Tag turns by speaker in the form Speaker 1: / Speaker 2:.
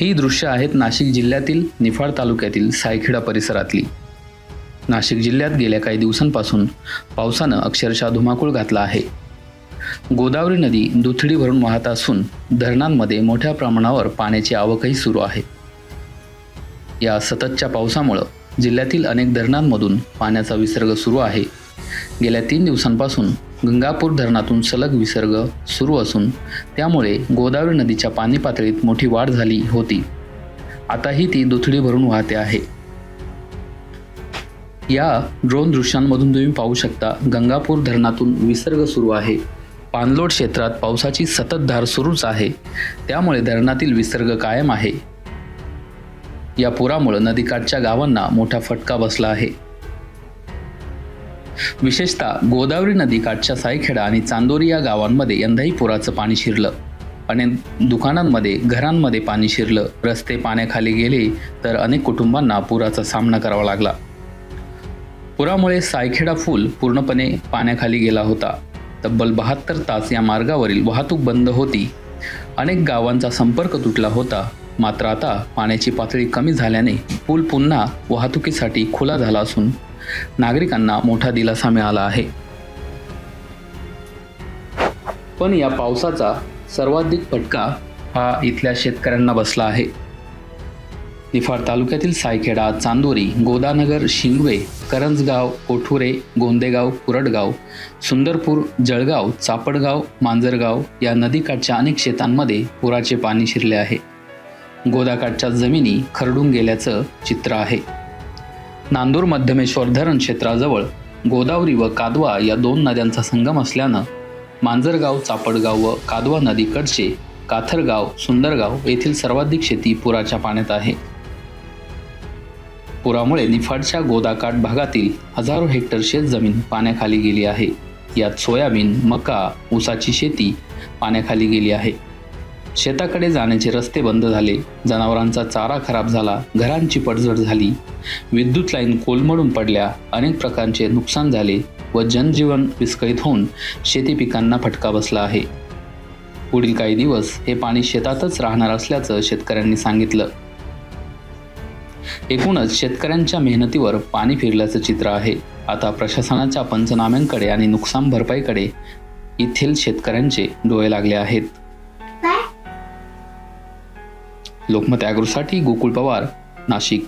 Speaker 1: ही दृश्य आहेत नाशिक जिल्ह्यातील निफाड तालुक्यातील सायखेडा परिसरातली। नाशिक जिल्ह्यात गेल्या काही दिवसांपासून पावसानं अक्षरशः धुमाकूळ घातला आहे। गोदावरी नदी दुथडी भरून वाहत असून धरणांमध्ये मोठ्या प्रमाणावर पाण्याची आवकही सुरू आहे। या सततच्या पावसामुळे जिल्ह्यातील अनेक धरणांमधून पाण्याचा विसर्ग सुरू आहे। गेल्या 3 दिवसांपासून गंगापूर धरणातून सलग विसर्ग सुरू असून त्यामुळे गोदावरी नदीच्या पाणी पातळीत मोठी वाढ झाली होती। आताही ती दुथडी भरून वाहते आहे। या ड्रोन दृश्यांमधून तुम्ही पाहू शकता गंगापूर धरणातून विसर्ग सुरू आहे। पाणलोट क्षेत्रात पावसाची सतत धार सुरूच आहे, त्यामुळे धरणातील विसर्ग कायम आहे। या पुरामुळे नदीकाठच्या गावांना मोठा फटका बसला आहे। विशेषतः गोदावरी नदीकाठच्या सायखेडा आणि चांदोरी या गावांमध्ये यंदाही पुराचं पाणी शिरलं। अनेक दुकानांमध्ये, घरांमध्ये पाणी शिरलं। रस्ते पाण्याखाली गेले तर अनेक कुटुंबांना पुराचा सामना करावा लागला। पुरामुळे सायखेडा पूल पूर्णपणे पाण्याखाली गेला होता। तब्बल 72 तास या मार्गावरील वाहतूक बंद होती। अनेक गावांचा संपर्क तुटला होता। मात्र आता पाण्याची पातळी कमी झाल्याने पूल पुन्हा वाहतुकीसाठी खुला झाला असून नागरिकांना मोठा दिलासा मिळाला आहे। पण या पावसाचा सर्वाधिक फटका हा इथल्या शेतकऱ्यांना बसला आहे। निफाड तालुक्यातील सायखेडा, चांदोरी, गोदानगर, शिंगवे, करंजगाव, कोठुरे, गोंदेगाव, कुरटगाव, सुंदरपूर, जळगाव, चापडगाव, मांजरगाव या नदीकाठच्या अनेक शेतांमध्ये पुराचे पाणी शिरले आहे। गोदाकाठच्या जमिनी खरडून गेल्याचं चित्र आहे। नांदूर मध्यमेश्वर धरण क्षेत्राजवळ गोदावरी व कादवा या 2 नद्यांचा संगम असल्यानं मांजरगाव, चापडगाव व कादवा नदीकडचे काथरगाव, सुंदरगाव येथील सर्वाधिक शेती पुराच्या पाण्यात आहे। पुरामुळे निफाडच्या गोदाकाठ भागातील हजारो हेक्टर शेतजमीन पाण्याखाली गेली आहे। यात सोयाबीन, मका, ऊसाची शेती पाण्याखाली गेली आहे। शेताकडे जाण्याचे रस्ते बंद झाले, जनावरांचा चारा खराब झाला, घरांची पडझड झाली, विद्युत लाईन कोलमडून पडल्या, अनेक प्रकारचे नुकसान झाले व जनजीवन विस्कळीत होऊन शेती पिकांना फटका बसला आहे। पुढील काही दिवस हे पाणी शेतातच राहणार असल्याचं शेतकऱ्यांनी सांगितलं। एकूणच शेतकऱ्यांच्या मेहनतीवर पाणी फिरल्याचं चित्र आहे। आता प्रशासनाच्या पंचनाम्यांकडे आणि नुकसान भरपाईकडे येथील शेतकऱ्यांचे डोळे लागले आहेत। लोकमत ॲग्रोसाठी गोकुळ पवार, नाशिक।